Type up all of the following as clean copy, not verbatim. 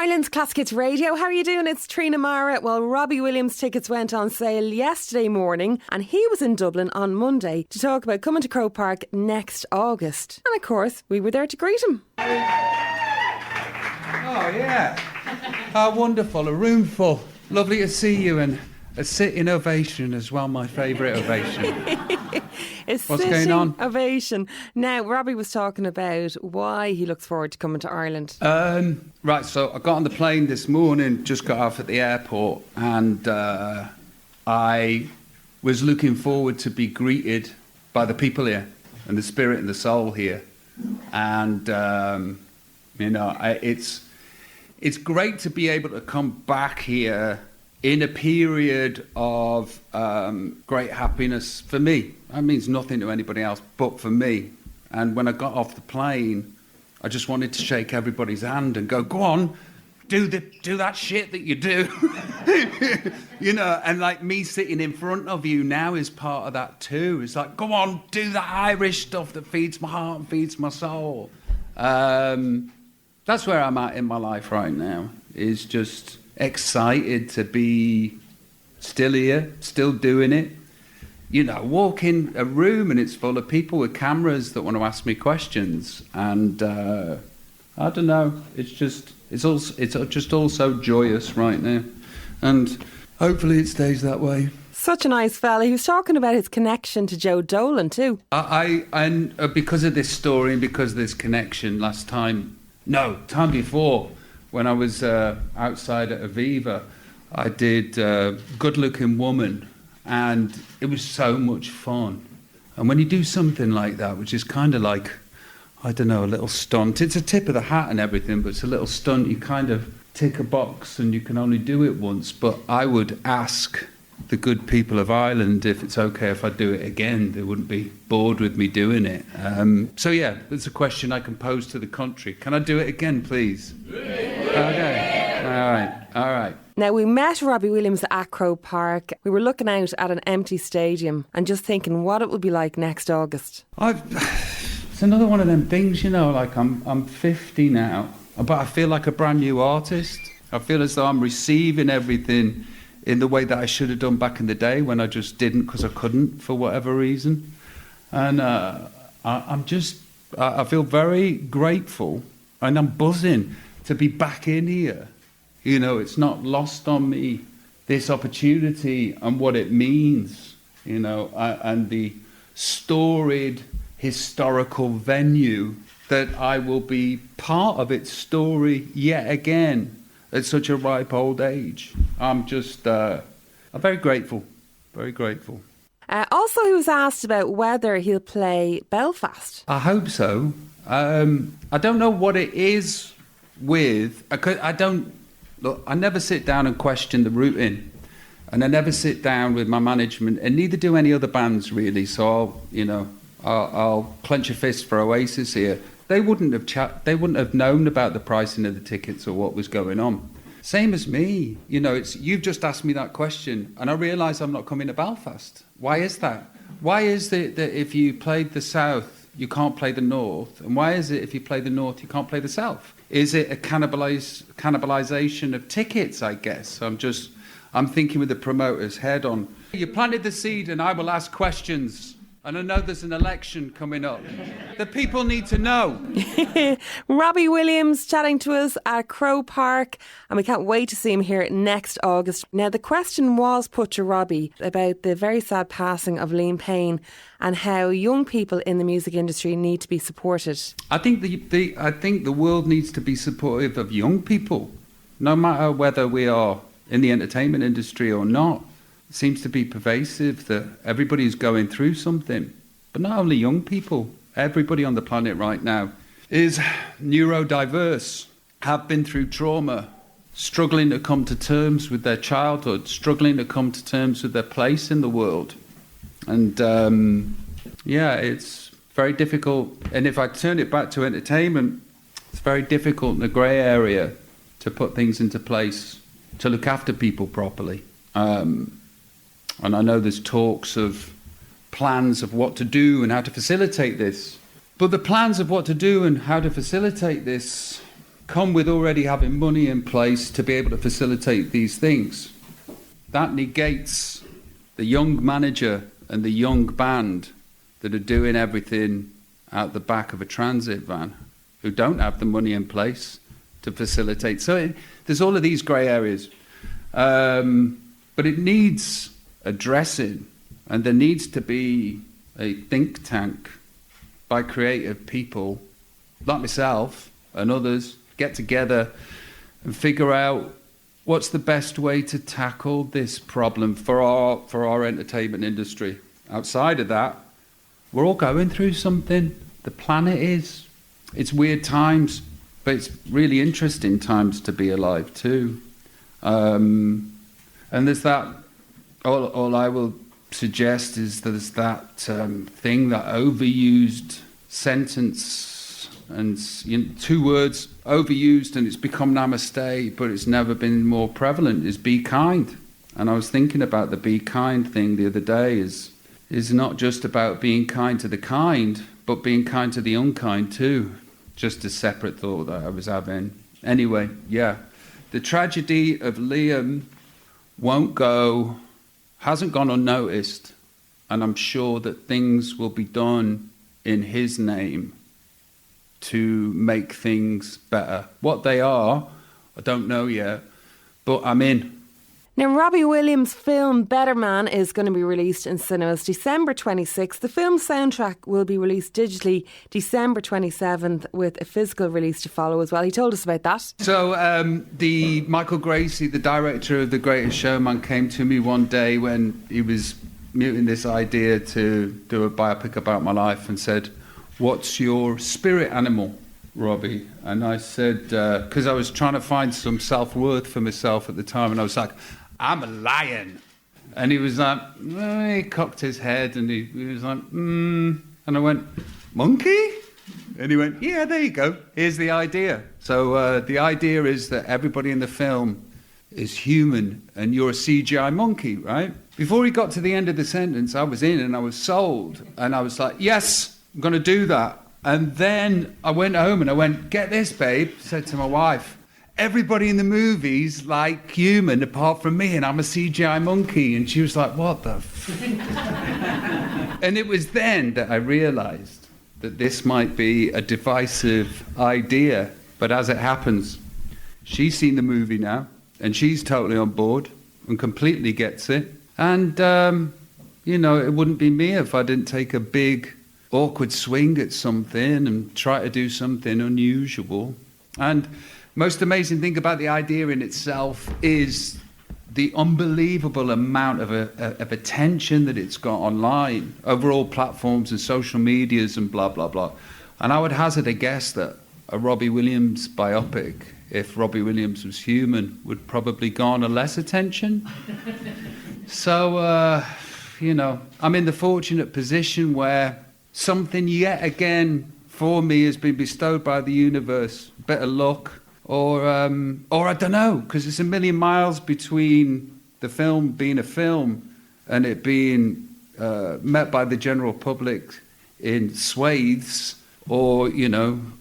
Ireland's Classic Hits Radio. How are you doing? It's Trina Mara. Well, Robbie Williams tickets went on sale yesterday morning and he was in Dublin on Monday to talk about coming to Croke Park next August. And of course, we were there to greet him. Oh, yeah. How wonderful. A room full. Lovely to see you, and a sitting ovation as well, my favourite ovation. What's going on? Ovation. Now, Robbie was talking about why he looks forward to coming to Ireland. Right, so I got on the plane this morning, just got off at the airport, and I was looking forward to be greeted by the people here and the spirit and the soul here. And, it's great to be able to come back here in a period of great happiness for me. That means nothing to anybody else but for me. And when I got off the plane, I just wanted to shake everybody's hand and go on, do that shit that you do. And like me sitting in front of you now is part of that too. It's like, go on, do the Irish stuff that feeds my heart and feeds my soul. That's where I'm at in my life right now, is just excited to be still here, still doing it. Walk in a room and it's full of people with cameras that want to ask me questions. And I don't know, it's just all so joyous right now. And hopefully it stays that way. Such a nice fella. He was talking about his connection to Joe Dolan too. And because of this story and because of this connection time before, when I was outside at Aviva, I did Good Looking Woman, and it was so much fun. And when you do something like that, which is kind of like, I don't know, a little stunt, it's a tip of the hat and everything, but it's a little stunt, you kind of tick a box and you can only do it once. But I would ask the good people of Ireland if it's okay if I do it again. They wouldn't be bored with me doing it. So yeah, it's a question I can pose to the country. Can I do it again, please? Okay. All right. Now, we met Robbie Williams at Croke Park. We were looking out at an empty stadium and just thinking what it would be like next August. It's another one of them things, like I'm 50 now, but I feel like a brand new artist. I feel as though I'm receiving everything in the way that I should have done back in the day when I just didn't because I couldn't for whatever reason. And I feel very grateful and I'm buzzing to be back in here. It's not lost on me, this opportunity and what it means, and the storied historical venue that I will be part of its story yet again at such a ripe old age. I'm very grateful, very grateful. Also, he was asked about whether he'll play Belfast. I hope so. I don't know what it is with... I never sit down and question the routing, and I never sit down with my management, and neither do any other bands really. So I'll clench a fist for Oasis here. They wouldn't have known about the pricing of the tickets or what was going on. Same as me, you've just asked me that question, and I realise I'm not coming to Belfast. Why is that? Why is it that if you played the South, you can't play the North, and why is it if you play the North, you can't play the South? Is it a cannibalisation of tickets, I guess? I'm thinking with the promoters head on. You planted the seed and I will ask questions. And I know there's an election coming up. The people need to know. Robbie Williams chatting to us at Croke Park, and we can't wait to see him here next August. Now, the question was put to Robbie about the very sad passing of Liam Payne and how young people in the music industry need to be supported. I think the world needs to be supportive of young people, no matter whether we are in the entertainment industry or not. It seems to be pervasive that everybody's going through something, but not only young people. Everybody on the planet right now is neurodiverse, have been through trauma, struggling to come to terms with their childhood, struggling to come to terms with their place in the world. And it's very difficult. And if I turn it back to entertainment, it's very difficult in the grey area to put things into place, to look after people properly. And I know there's talks of plans of what to do and how to facilitate this. But the plans of what to do and how to facilitate this come with already having money in place to be able to facilitate these things. That negates the young manager and the young band that are doing everything out the back of a transit van, who don't have the money in place to facilitate. So there's all of these grey areas. But it needs addressing, and there needs to be a think tank by creative people like myself and others, get together and figure out what's the best way to tackle this problem for our entertainment industry. Outside of that, we're all going through something. The planet is. It's weird times, but it's really interesting times to be alive too. And there's that, all I will suggest is there's that thing, that overused sentence, and two words, overused, and it's become namaste, but it's never been more prevalent, is be kind. And I was thinking about the be kind thing the other day, is not just about being kind to the kind, but being kind to the unkind too. Just a separate thought that I was having. Anyway, yeah. The tragedy of Liam hasn't gone unnoticed, and I'm sure that things will be done in his name to make things better. What they are, I don't know yet, but I'm in. Now, Robbie Williams' film Better Man is going to be released in cinemas December 26th. The film's soundtrack will be released digitally December 27th, with a physical release to follow as well. He told us about that. So the Michael Gracie, the director of The Greatest Showman, came to me one day when he was muting this idea to do a biopic about my life, and said, "What's your spirit animal, Robbie?" And I said, because I was trying to find some self-worth for myself at the time, and I was like, "I'm a lion." And he was like, he cocked his head, and he was like, And I went, "Monkey?" And he went, "Yeah, there you go. Here's the idea." So the idea is that everybody in the film is human, and you're a CGI monkey, right? Before he got to the end of the sentence, I was in and I was sold. And I was like, yes, I'm going to do that. And then I went home and I went, "Get this, babe," said to my wife, "Everybody in the movie's like human apart from me, and I'm a CGI monkey." And she was like, "What the And it was then that I realised that this might be a divisive idea. But as it happens, she's seen the movie now, and she's totally on board and completely gets it. And, it wouldn't be me if I didn't take a big, awkward swing at something and try to do something unusual. And most amazing thing about the idea in itself is the unbelievable amount of attention that it's got online, over all platforms and social medias and blah, blah, blah. And I would hazard a guess that a Robbie Williams biopic, if Robbie Williams was human, would probably garner less attention. So, I'm in the fortunate position where something yet again for me has been bestowed by the universe. Better luck. Or I don't know, because it's a million miles between the film being a film and it being met by the general public in swathes, or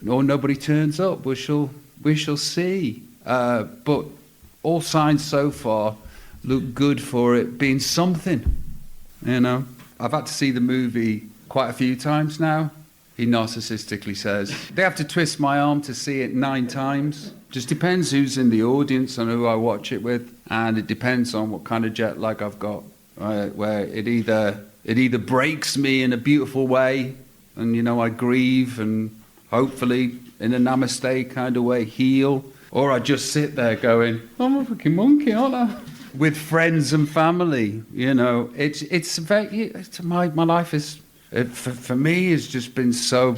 nobody turns up. We shall see. But all signs so far look good for it being something. I've had to see the movie quite a few times now. He narcissistically says. They have to twist my arm to see it 9 times. Just depends who's in the audience and who I watch it with. And it depends on what kind of jet lag I've got. Right? Where it either breaks me in a beautiful way, and I grieve and hopefully in a namaste kind of way heal. Or I just sit there going, "I'm a fucking monkey, aren't I?" With friends and family. It's my life is... For me, it's just been so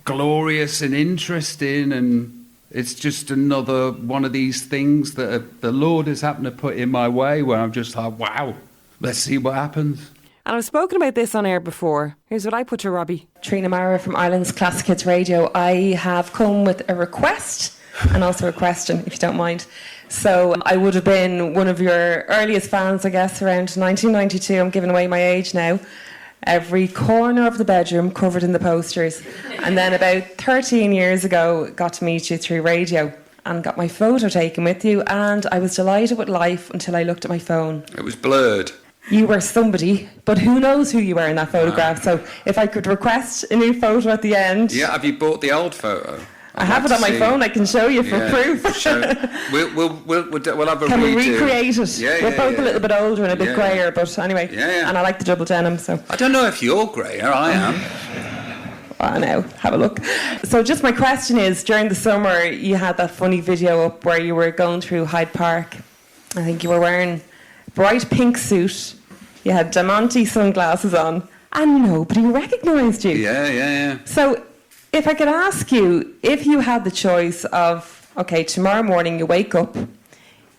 glorious and interesting, and it's just another one of these things that the Lord has happened to put in my way, where I'm just like, wow, let's see what happens. And I've spoken about this on air before. Here's what I put to Robbie. Trina Mara from Ireland's Classic Hits Radio. I have come with a request and also a question, if you don't mind. So I would have been one of your earliest fans, I guess, around 1992. I'm giving away my age now. every corner of the bedroom covered in the posters. And then about 13 years ago, got to meet you through radio and got my photo taken with you, and I was delighted with life until I looked at my phone. It was blurred. You were somebody, but who knows who you were in that photograph. So if I could request a new photo at the end. Yeah, have you bought the old photo? I have it on my phone. I can show you for proof. We'll have a Can we redo. recreate it? Yeah, We're both a little bit older and a bit greyer, but anyway. Yeah. And I like the double denim, so. I don't know if you're greyer. I am. I know. Have a look. So just my question is, during the summer, you had that funny video up where you were going through Hyde Park. I think you were wearing a bright pink suit. You had diamante sunglasses on, and nobody recognised you. Yeah. So if I could ask you, if you had the choice of, okay, tomorrow morning you wake up,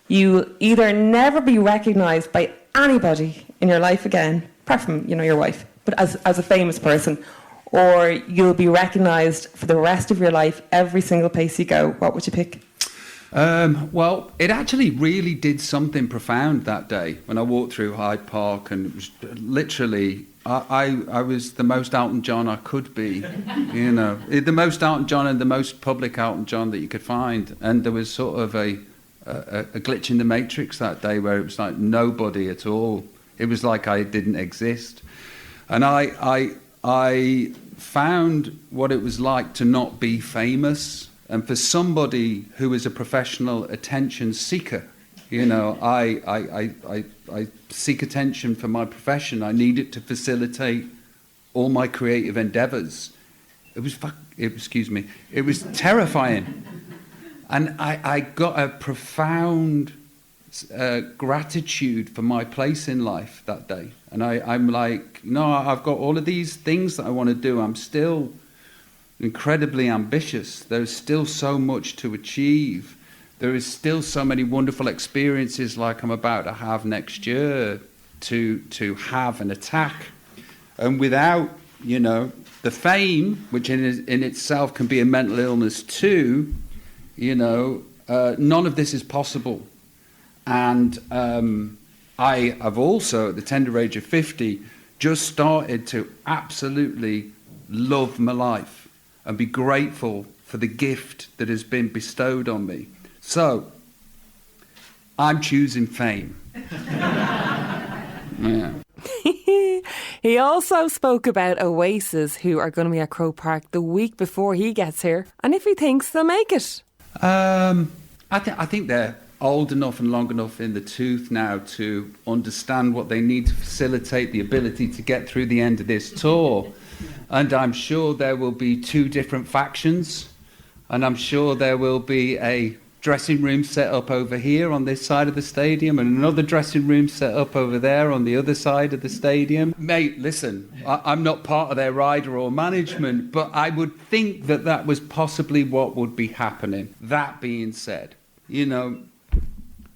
you either never be recognised by anybody in your life again, apart from, your wife, but as a famous person, or you'll be recognised for the rest of your life, every single place you go, what would you pick? Well, it actually really did something profound that day when I walked through Hyde Park, and it was literally, I was the most Elton John I could be, the most Elton John and the most public Elton John that you could find. And there was sort of a glitch in the matrix that day where it was like nobody at all. It was like I didn't exist. And I found what it was like to not be famous. And for somebody who is a professional attention seeker, I seek attention for my profession. I need it to facilitate all my creative endeavours. It was terrifying. And I got a profound gratitude for my place in life that day. And I'm like, I've got all of these things that I want to do. I'm still incredibly ambitious. There's still so much to achieve. There is still so many wonderful experiences like I'm about to have next year to have and attack. And without, the fame, which in itself can be a mental illness too, none of this is possible. And I have also, at the tender age of 50, just started to absolutely love my life and be grateful for the gift that has been bestowed on me. So, I'm choosing fame. Yeah. He also spoke about Oasis, who are going to be at Croke Park the week before he gets here, and if he thinks they'll make it. I think they're old enough and long enough in the tooth now to understand what they need to facilitate the ability to get through the end of this tour. And I'm sure there will be two different factions, and I'm sure there will be a dressing room set up over here on this side of the stadium and another dressing room set up over there on the other side of the stadium. Mate, listen, I'm not part of their rider or management, but I would think that was possibly what would be happening. That being said,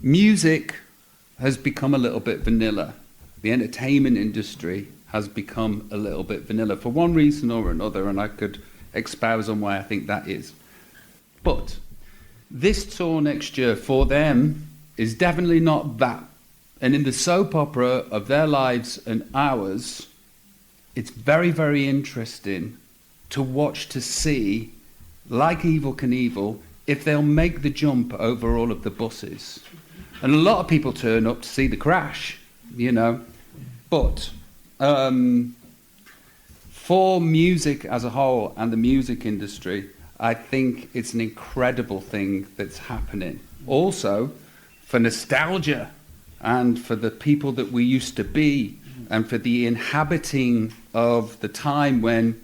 music has become a little bit vanilla. The entertainment industry has become a little bit vanilla for one reason or another, and I could espouse on why I think that is. But this tour next year for them is definitely not that. And in the soap opera of their lives and ours, it's very, very interesting to watch, to see, like Evel Knievel, if they'll make the jump over all of the buses. And a lot of people turn up to see the crash, But for music as a whole and the music industry, I think it's an incredible thing that's happening. Also, for nostalgia and for the people that we used to be and for the inhabiting of the time when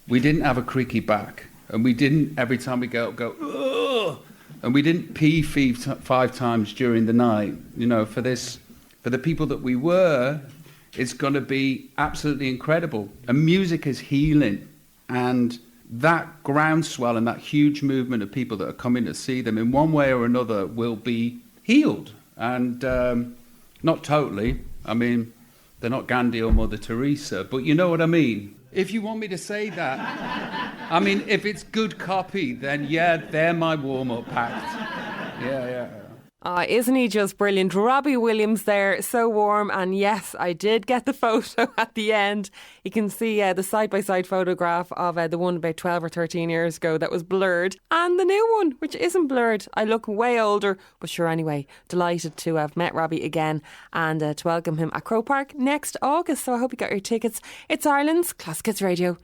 we didn't have a creaky back and we didn't, every time we go, ugh, and we didn't pee 5 times during the night. For the people that we were, it's going to be absolutely incredible. And music is healing. And that groundswell and that huge movement of people that are coming to see them in one way or another will be healed. And not totally. I mean, they're not Gandhi or Mother Teresa, but you know what I mean. If you want me to say that, I mean, if it's good copy, then yeah, they're my warm-up act. Yeah. Isn't he just brilliant? Robbie Williams there, so warm. And yes, I did get the photo at the end. You can see the side-by-side photograph of the one about 12 or 13 years ago that was blurred, and the new one, which isn't blurred. I look way older, but sure, anyway, delighted to have met Robbie again and to welcome him at Croke Park next August. So I hope you got your tickets. It's Ireland's Classic Hits Radio.